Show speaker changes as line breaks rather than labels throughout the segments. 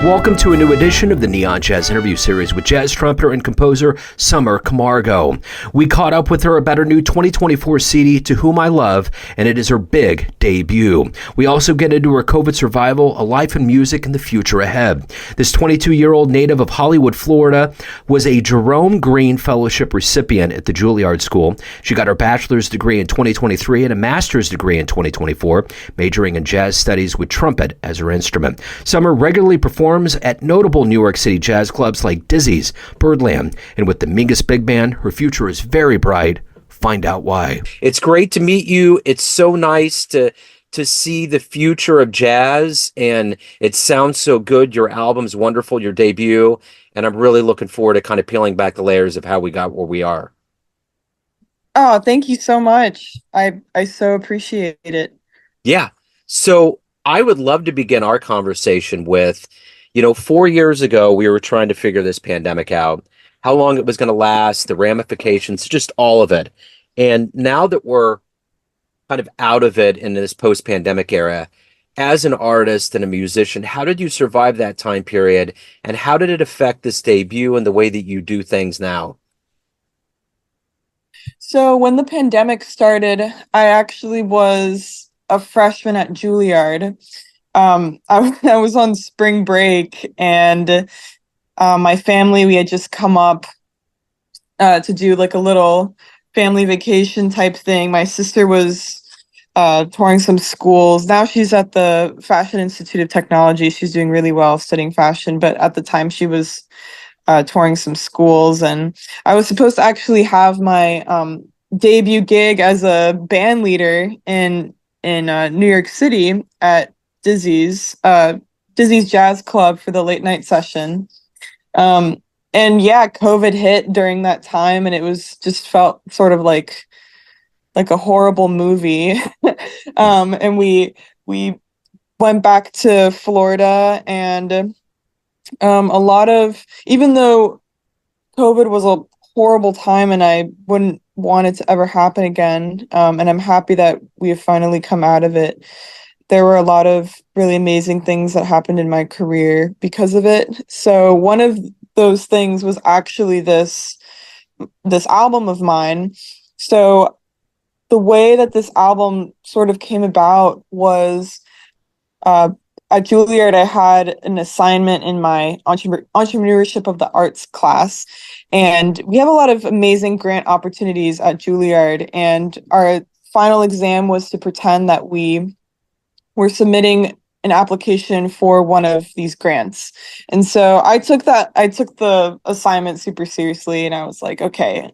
Welcome to a new edition of the Neon Jazz interview series with jazz trumpeter and composer Summer Camargo. We caught up with her about her new 2024 CD, To Whom I Love, and it is her big debut. We also get into her COVID survival, a life in music, and the future ahead. This 22-year-old native of Hollywood, Florida, was a Jerome Green Fellowship recipient at the Juilliard School. She got her bachelor's degree in 2023 and a master's degree in 2024, majoring in jazz studies with trumpet as her instrument. Summer regularly performs at notable New York City jazz clubs like Dizzy's, Birdland, and with the Mingus Big Band, her future is very bright. Find out why. It's great to meet you. It's so nice to see the future of jazz, and it sounds so good. Your album's wonderful, your debut, and I'm really looking forward to kind of peeling back the layers of how we got where we are.
Oh, thank you so much. I so appreciate it.
Yeah. So I would love to begin our conversation with, 4 years ago, we were trying to figure this pandemic out, how long it was going to last, the ramifications, just all of it. And now that we're kind of out of it in this post-pandemic era, as an artist and a musician, how did you survive that time period? And how did it affect this debut and the way that you do things now?
So when the pandemic started, I actually was a freshman at Juilliard. I was on spring break, and my family, we had just come up to do like a little family vacation type thing. My sister was touring some schools. Now she's at the Fashion Institute of Technology. She's doing really well studying fashion, but at the time she was touring some schools, and I was supposed to actually have my debut gig as a band leader in New York City at Dizzy's Jazz Club for the late night session. And yeah, COVID hit during that time, and it was just felt sort of like a horrible movie. And we went back to Florida, and a lot of, even though COVID was a horrible time and I wouldn't want it to ever happen again, and I'm happy that we have finally come out of it, there were a lot of really amazing things that happened in my career because of it. So one of those things was actually this album of mine. So the way that this album sort of came about was at Juilliard, I had an assignment in my entrepreneurship of the arts class, and we have a lot of amazing grant opportunities at Juilliard, and our final exam was to pretend that we were submitting an application for one of these grants. And so I took the assignment super seriously, and I was like, okay,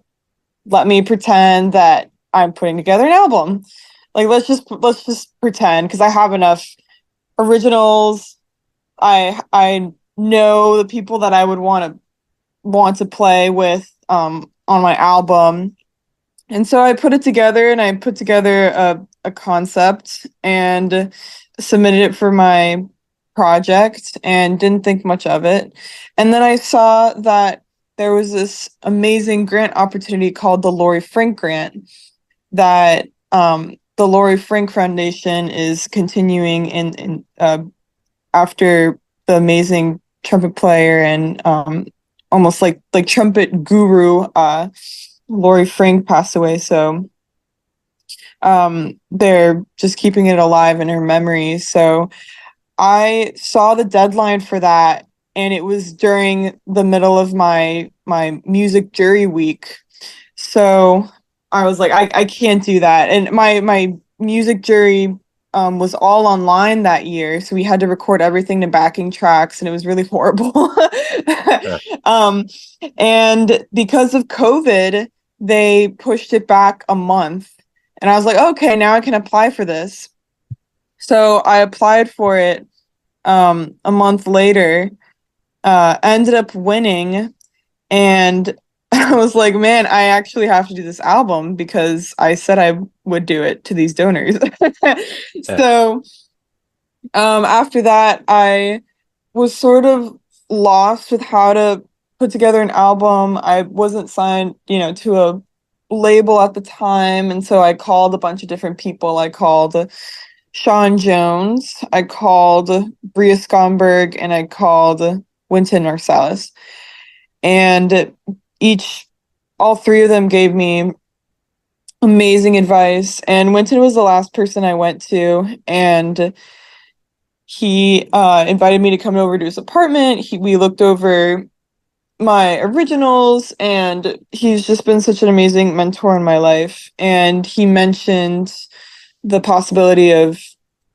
let me pretend that I'm putting together an album. Like, let's just pretend, because I have enough originals. I know the people that I would want to play with on my album. And so I put it together, and I put together a concept and submitted it for my project and didn't think much of it. And then I saw that there was this amazing grant opportunity called the Laurie Frank Grant that the Laurie Frank Foundation is continuing in after the amazing trumpet player and almost like trumpet guru Laurie Frank passed away. So they're just keeping it alive in her memory. So I saw the deadline for that, and it was during the middle of my music jury week. So I was like, I can't do that. And my music jury was all online that year, so we had to record everything to backing tracks, and it was really horrible. And because of COVID, they pushed it back a month, and I was like, okay, now I can apply for this. So I applied for it a month later, ended up winning, and I was like, man, I actually have to do this album because I said I would do it to these donors. So after that, I was sort of lost with how to put together an album. I wasn't signed, to a label at the time. And so I called a bunch of different people. I called Sean Jones, I called Bria Skomberg, and I called Wynton Marsalis. And all three of them gave me amazing advice. And Wynton was the last person I went to, and he invited me to come over to his apartment. We looked over my originals, and he's just been such an amazing mentor in my life. And he mentioned the possibility of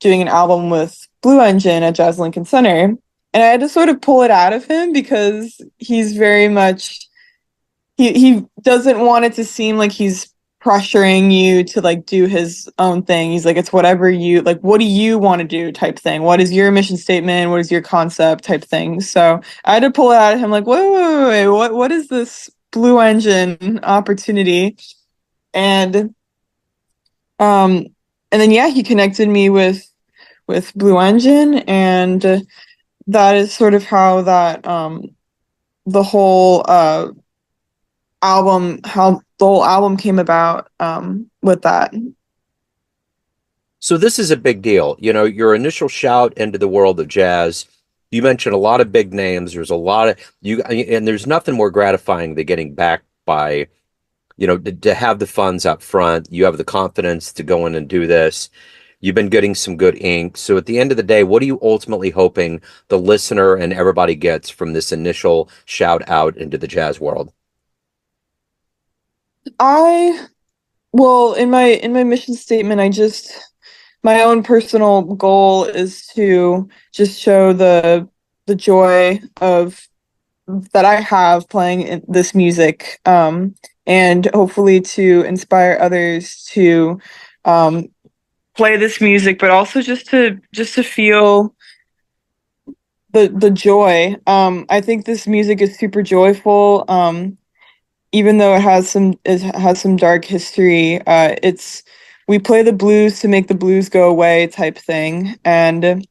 doing an album with Blue Engine at Jazz Lincoln Center. And I had to sort of pull it out of him because he's very much he doesn't want it to seem like he's pressuring you to like do his own thing. He's like, it's whatever you like, what do you want to do type thing? What is your mission statement? What is your concept type thing? So I had to pull it out of him like, wait, what is this Blue Engine opportunity? And um and then yeah, he connected me with Blue Engine, and that is sort of how that the whole album came about with that.
So this is a big deal. You know, your initial shout into the world of jazz, you mentioned a lot of big names. There's a lot of you, and there's nothing more gratifying than getting backed by, you know, to have the funds up front. You have the confidence to go in and do this. You've been getting some good ink. So at the end of the day, what are you ultimately hoping the listener and everybody gets from this initial shout out into the jazz world?
I well, in my mission statement, my own personal goal is to just show the joy of that I have playing this music, and hopefully to inspire others to um, play this music, but also just to feel the joy. I think this music is super joyful. Even though it has some dark history, it's we play the blues to make the blues go away type thing. And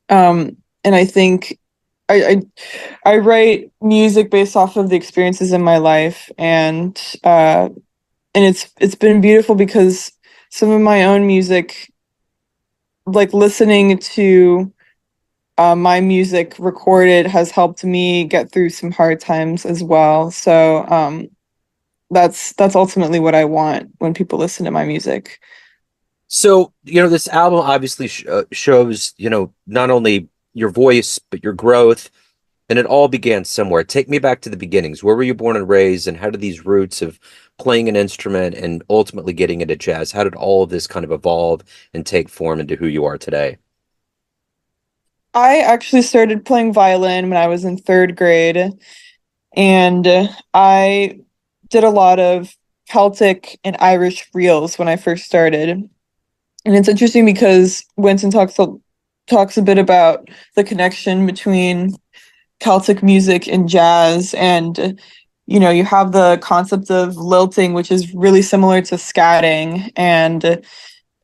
I think I, I write music based off of the experiences in my life, and it's been beautiful because some of my own music, like listening to my music recorded, has helped me get through some hard times as well. So that's ultimately what I want when people listen to my music.
So, you know, this album obviously shows, you know, not only your voice, but your growth, and it all began somewhere. Take me back to the beginnings. Where were you born and raised, and how did these roots of playing an instrument and ultimately getting into jazz, how did all of this kind of evolve and take form into who you are today?
I actually started playing violin when I was in third grade, and I did a lot of Celtic and Irish reels when I first started. And it's interesting because Winston talks a bit about the connection between Celtic music and jazz, and you have the concept of lilting, which is really similar to scatting, and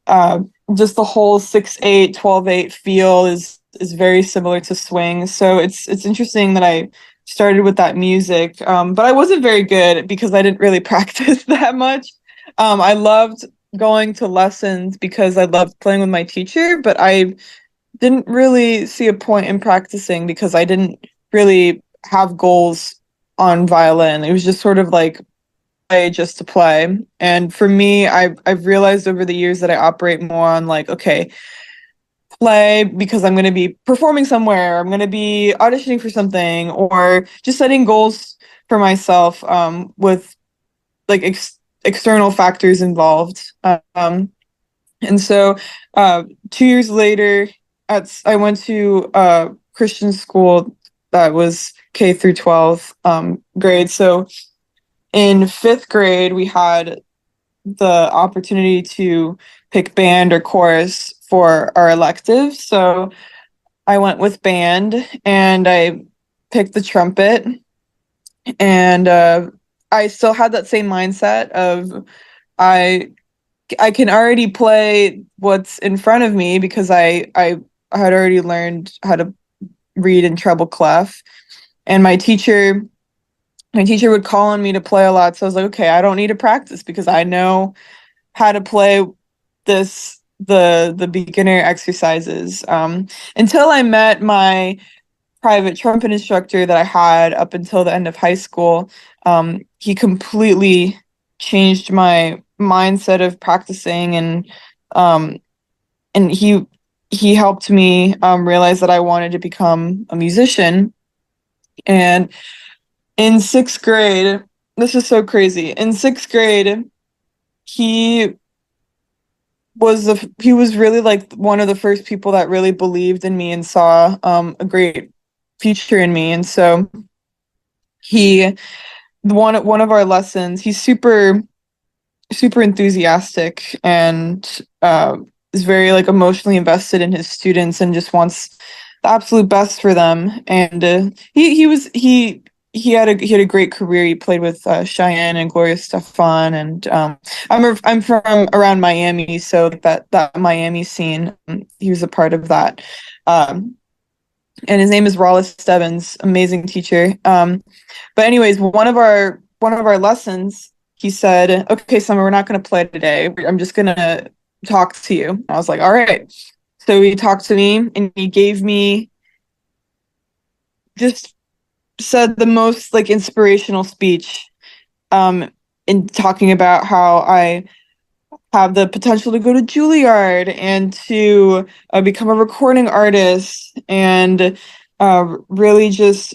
uh, just the whole 6/8, 12/8 feel is very similar to swing. So it's interesting that I started with that music, but I wasn't very good because I didn't really practice that much. I loved going to lessons because I loved playing with my teacher, but I didn't really see a point in practicing because I didn't really have goals on violin. It was just sort of like play just to play. And for me, I've realized over the years that I operate more on like, okay, play because I'm going to be performing somewhere, I'm going to be auditioning for something, or just setting goals for myself with like external factors involved. And so 2 years later, I went to a Christian school that was K through 12 grade. So in fifth grade, we had the opportunity to pick band or chorus for our electives. So I went with band, and I picked the trumpet. And I still had that same mindset of I I can already play what's in front of me because I had already learned how to read in treble clef. And my teacher would call on me to play a lot. So I was like, okay, I don't need to practice because I know how to play this the beginner exercises. Until I met my private trumpet instructor that I had up until the end of high school, he completely changed my mindset of practicing, um, and he helped me realize that I wanted to become a musician. And in sixth grade, this is so crazy. In sixth grade, he he was really like one of the first people that really believed in me and saw a great future in me. And so he one of our lessons, he's super enthusiastic and is very like emotionally invested in his students and just wants the absolute best for them. And he had a great career. He played with Cheyenne and Gloria Stefan, and I'm from around Miami, so that Miami scene, he was a part of that. And his name is Rollis Stebbins, amazing teacher. But anyways, one of our lessons, he said, "Okay, Summer, we're not going to play today. I'm just going to talk to you." I was like, "All right." So he talked to me and he gave me just said the most like inspirational speech in talking about how I have the potential to go to Juilliard and to become a recording artist and really just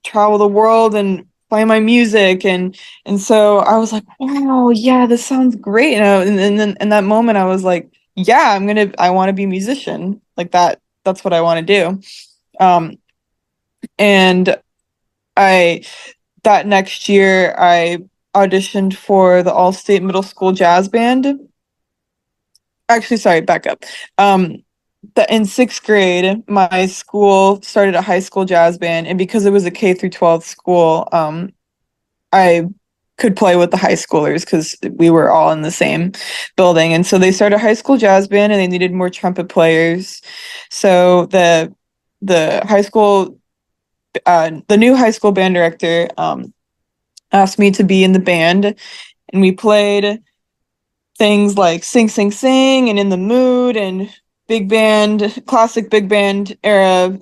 travel the world and play my music. And so I was like, wow, yeah, this sounds great. And then in that moment I was like, yeah, I want to be a musician. Like that's what I want to do. And I that next year I auditioned for the All-State Middle School Jazz Band. Actually, sorry, back up. In sixth grade, my school started a high school jazz band, and because it was a K through 12 school, I could play with the high schoolers because we were all in the same building. And so they started a high school jazz band, and they needed more trumpet players. So the new high school band director asked me to be in the band, and we played things like Sing Sing Sing and In the Mood and big band, classic big band era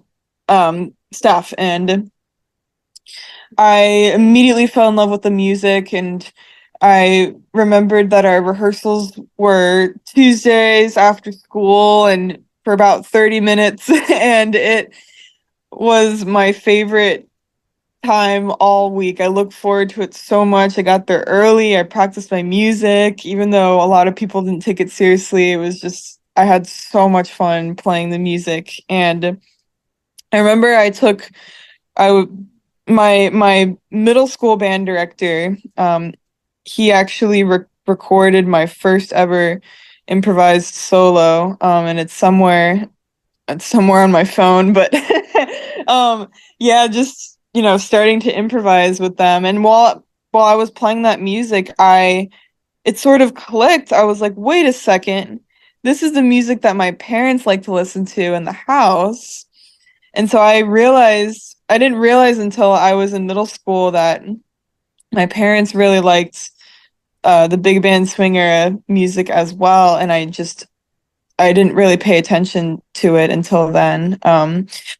stuff. And I immediately fell in love with the music, and I remembered that our rehearsals were Tuesdays after school and for about 30 minutes and it was my favorite time all week. I look forward to it so much. I got there early. I practiced my music, even though a lot of people didn't take it seriously. It was just, I had so much fun playing the music. And I remember my middle school band director, he actually recorded my first ever improvised solo. And it's somewhere on my phone, but yeah, just starting to improvise with them. And while I was playing that music, it sort of clicked. I was like, wait a second, this is the music that my parents like to listen to in the house. And so I didn't realize until I was in middle school that my parents really liked the big band swing era music as well, and I didn't really pay attention to it until then.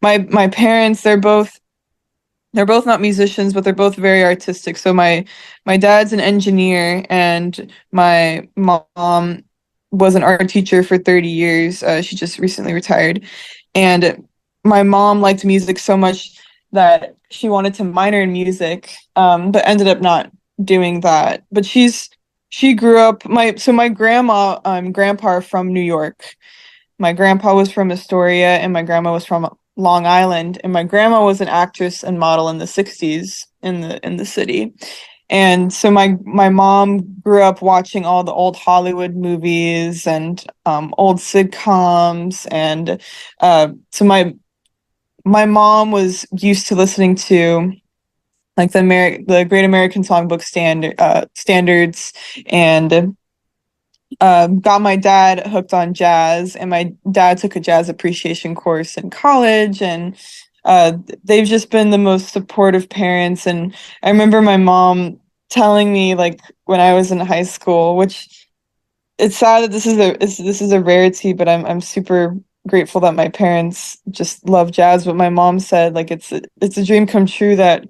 My parents, they're both not musicians, but they're both very artistic. So my dad's an engineer, and my mom was an art teacher for 30 years. She just recently retired. And my mom liked music so much that she wanted to minor in music, but ended up not doing that. But she grew up my grandma grandpa are from New York. My grandpa was from Astoria and my grandma was from Long Island, and my grandma was an actress and model in the 60s in the city. And so my mom grew up watching all the old Hollywood movies and old sitcoms, and so my mom was used to listening to like the Great American Songbook standards, and got my dad hooked on jazz, and my dad took a jazz appreciation course in college, and they've just been the most supportive parents. And I remember my mom telling me, like, when I was in high school, which it's sad that this is a rarity, but I'm super grateful that my parents just love jazz. But my mom said like it's a dream come true that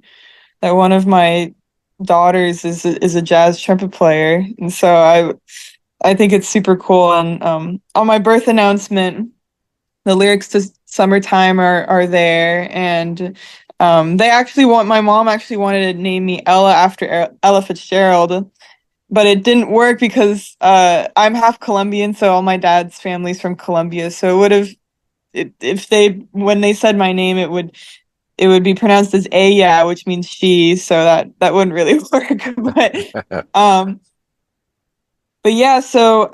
one of my daughters is a jazz trumpet player, and so I think it's super cool. And on my birth announcement, the lyrics to "Summertime" are there, and they actually want my mom actually wanted to name me Ella after Ella Fitzgerald, but it didn't work because I'm half Colombian, so all my dad's family's from Colombia. So it would have if they when they said my name, it would be pronounced as Aya, which means she. So that wouldn't really work. Um, but yeah, so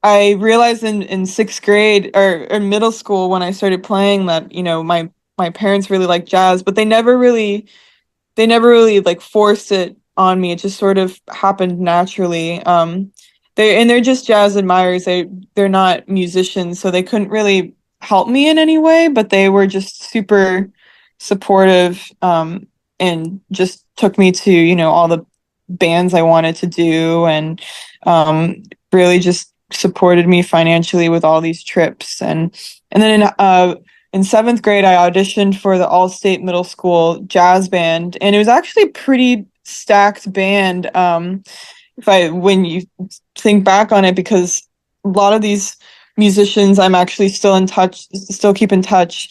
I realized in sixth grade or in middle school when I started playing that my parents really like jazz, but they never really like forced it on me. It just sort of happened naturally. They're just jazz admirers. They're not musicians, so they couldn't really help me in any way, but they were just super supportive, and just took me to, all the bands I wanted to do, and really just supported me financially with all these trips. And then in seventh grade, I auditioned for the all-state middle school jazz band, and it was actually a pretty stacked band. If I when you think back on it, because a lot of these musicians I'm actually still keep in touch,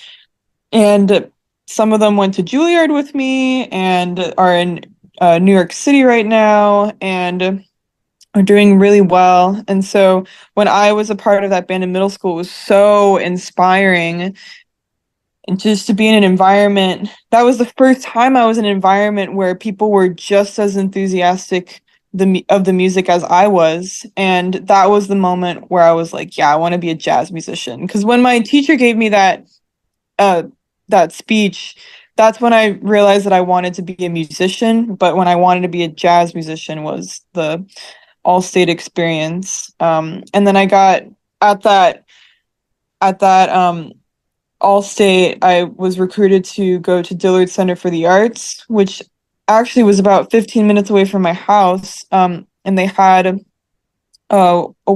and some of them went to Juilliard with me and are in New York City right now, and are doing really well. And so when I was a part of that band in middle school, it was so inspiring, and just to be in an environment that was the first time I was in an environment where people were just as enthusiastic of the music as I was. And that was the moment where I was like, yeah, I want to be a jazz musician. Because when my teacher gave me uh that speech, that's when I realized that I wanted to be a musician. But when I wanted to be a jazz musician was the all-state experience. And then I got at that all-state, I was recruited to go to Dillard Center for the Arts, which actually was about 15 minutes away from my house. And they had a, a,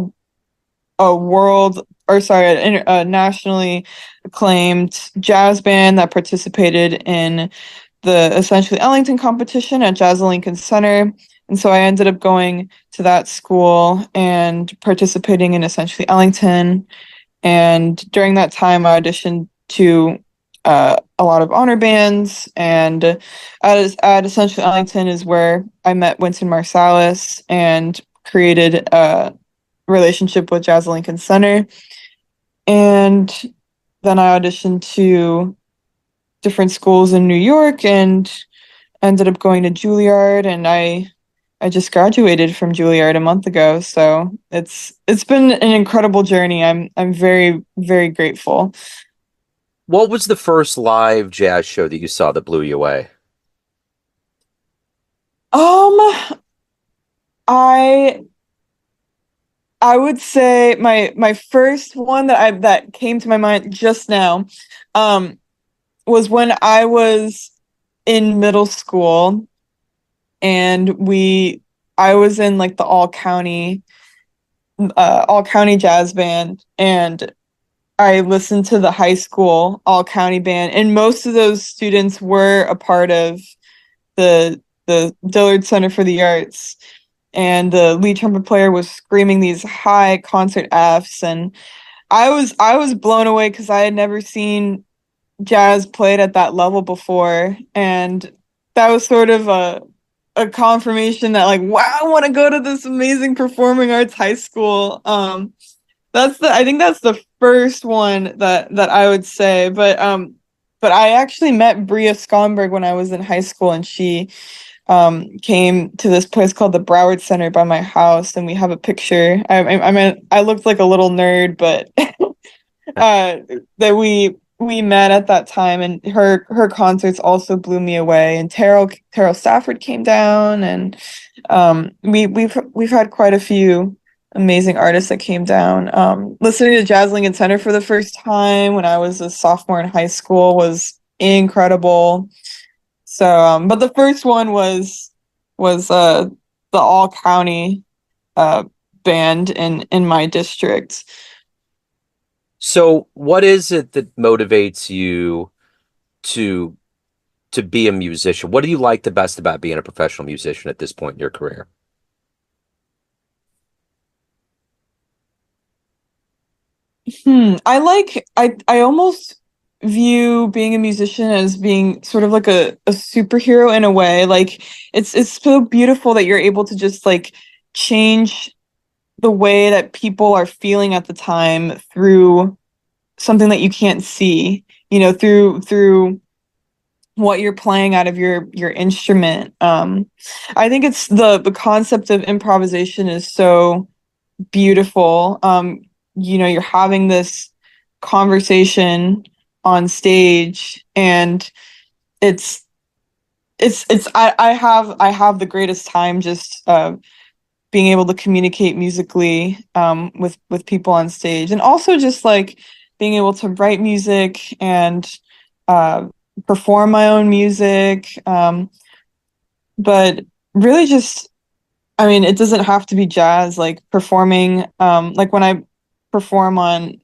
a world, or sorry, a nationally acclaimed jazz band that participated in the essentially Ellington competition at Jazz Lincoln Center. And so I ended up going to that school and participating in essentially Ellington. And during that time, I auditioned to a lot of honor bands. And at essentially Ellington is where I met Wynton Marsalis and created a relationship with Jazz Lincoln Center. And then I auditioned to different schools in New York and ended up going to Juilliard, and I just graduated from Juilliard a month ago. So it's been an incredible journey. I'm very, very grateful.
What was the first live jazz show that you saw that blew you away?
Um, I I would say my first one that came to my mind just now, um, was when I was in middle school, and I was in like the all county jazz band, and I listened to the high school all county band, and most of those students were a part of the Dillard Center for the Arts, and the lead trumpet player was screaming these high concert Fs, and I was blown away because I had never seen jazz played at that level before, and that was sort of a confirmation that like, wow, I want to go to this amazing performing arts high school. I think that's the first one that I would say. But I actually met Bria Skonberg when I was in high school, and she came to this place called the Broward Center by my house, and we have a picture. I mean, I looked like a little nerd, but uh, that we met at that time, and her concerts also blew me away. And Terrell Stafford came down, and we've had quite a few amazing artists that came down. Listening to Jazz Lincoln Center for the first time when I was a sophomore in high school was incredible. So, but the first one was the all county band in my district.
So what is it that motivates you to be a musician? What do you like the best about being a professional musician at this point in your career?
I almost view being a musician as being sort of like a superhero in a way. Like it's so beautiful that you're able to just like change the way that people are feeling at the time through something that you can't see, through what you're playing out of your instrument. I think it's the concept of improvisation is so beautiful. You're having this conversation on stage, and it's I have the greatest time just being able to communicate musically with people on stage, and also just like being able to write music and uh, perform my own music. But really, just I mean, it doesn't have to be jazz. Like performing, like when I perform on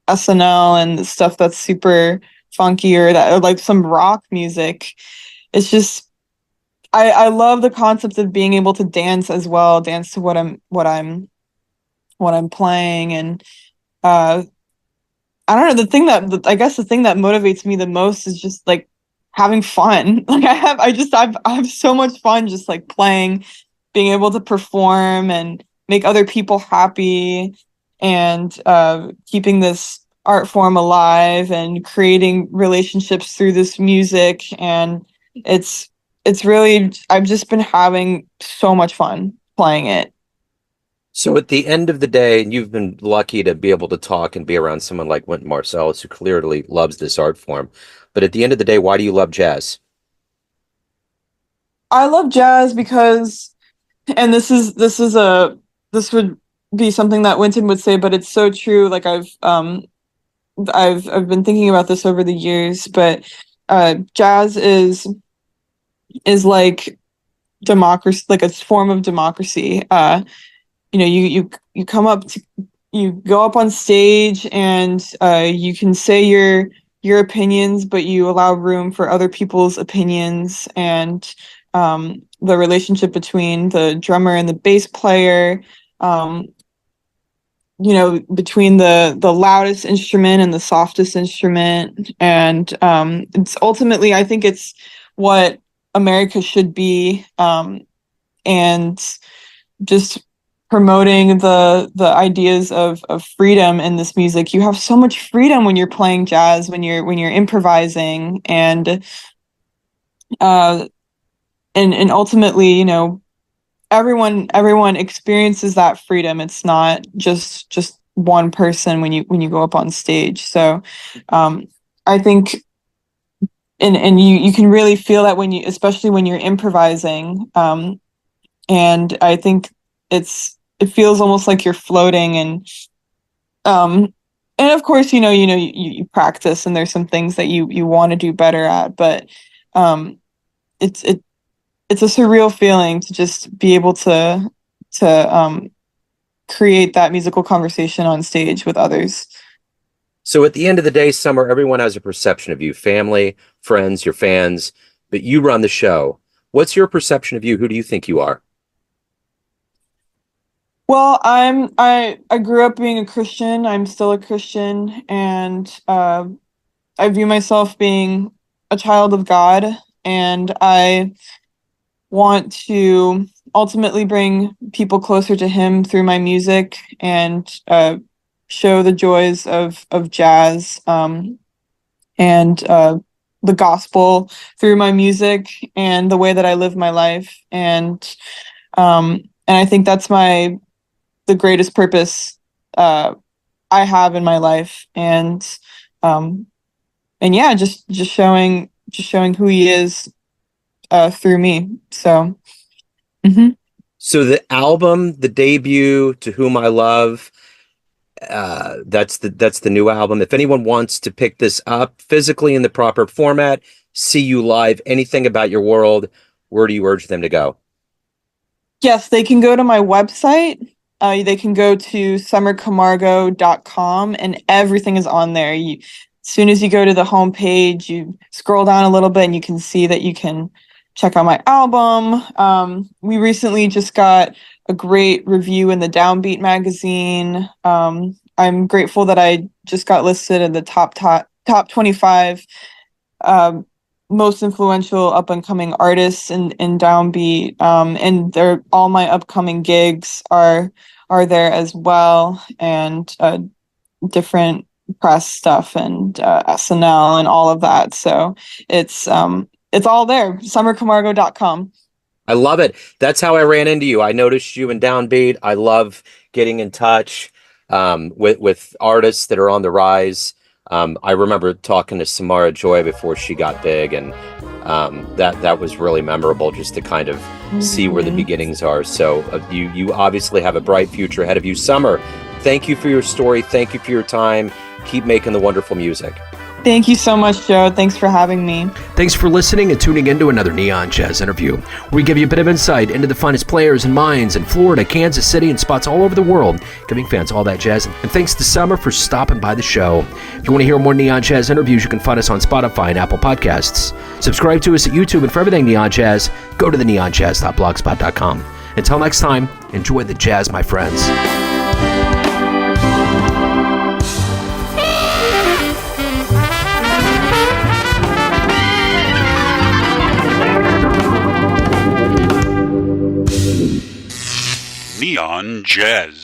SNL and the stuff that's super funky or like some rock music. It's just I love the concept of being able to dance as well, dance to what I'm playing, and uh I don't know, I guess the thing that motivates me the most is just like having fun. Like I have so much fun just like playing, being able to perform and make other people happy, and keeping this art form alive and creating relationships through this music. And it's it's really I've just been having so much fun playing it.
So at the end of the day, and you've been lucky to be able to talk and be around someone like Wynton Marsalis, who clearly loves this art form. But at the end of the day, why do you love jazz?
I love jazz because, and this would be something that Winton would say, but it's so true. Like I've been thinking about this over the years, but jazz is like democracy, like a form of democracy. You come up to you go up on stage, and you can say your opinions, but you allow room for other people's opinions. And the relationship between the drummer and the bass player, um, between the loudest instrument and the softest instrument. And it's ultimately, I think it's what America should be. And just promoting the ideas of freedom in this music. You have so much freedom when you're playing jazz, when you're improvising, uh and ultimately, everyone experiences that freedom. It's not just one person when you go up on stage. So I think, and you can really feel that when you, especially when you're improvising. And I think it feels almost like you're floating. Um and of course, you practice, and there's some things that you want to do better at, but um it's it's a surreal feeling to just be able to create that musical conversation on stage with others.
So at the end of the day, Summer, everyone has a perception of you, family, friends, your fans, but you run the show. What's your perception of you? Who do you think you are?
Well, I grew up being a Christian. I'm still a Christian, and I view myself being a child of God, and I want to ultimately bring people closer to Him through my music, and show the joys of jazz, and the gospel through my music and the way that I live my life. And I think that's the greatest purpose uh, I have in my life. Um, and yeah, just showing who He is through me. So. Mhm.
So the album, the debut, To Whom I Love, that's the new album. If anyone wants to pick this up physically in the proper format, see you live, anything about your world, where do you urge them to go?
Yes, they can go to my website, they can go to summercamargo.com and everything is on there. As soon as you go to the homepage, you scroll down a little bit and you can see that you can check out my album. We recently just got a great review in the Downbeat magazine. I'm grateful that I just got listed in the top 25 most influential up and coming artists in Downbeat. And all my upcoming gigs are there as well, and different press stuff and SNL and all of that. So it's all there. Summercamargo.com.
I love it. That's how I ran into you. I noticed you in Downbeat. I love getting in touch with artists that are on the rise. I remember talking to Samara Joy before she got big, and that was really memorable just to kind of see where the beginnings are. So you obviously have a bright future ahead of you. Summer, thank you for your story. Thank you for your time. Keep making the wonderful music.
Thank you so much, Joe. Thanks for having me.
Thanks for listening and tuning into another Neon Jazz interview, where we give you a bit of insight into the finest players and minds in Florida, Kansas City, and spots all over the world, giving fans all that jazz. And thanks to Summer for stopping by the show. If you want to hear more Neon Jazz interviews, you can find us on Spotify and Apple Podcasts. Subscribe to us at YouTube, and for everything Neon Jazz, go to theneonjazz.blogspot.com. Until next time, enjoy the jazz, my friends.
Neon Jazz.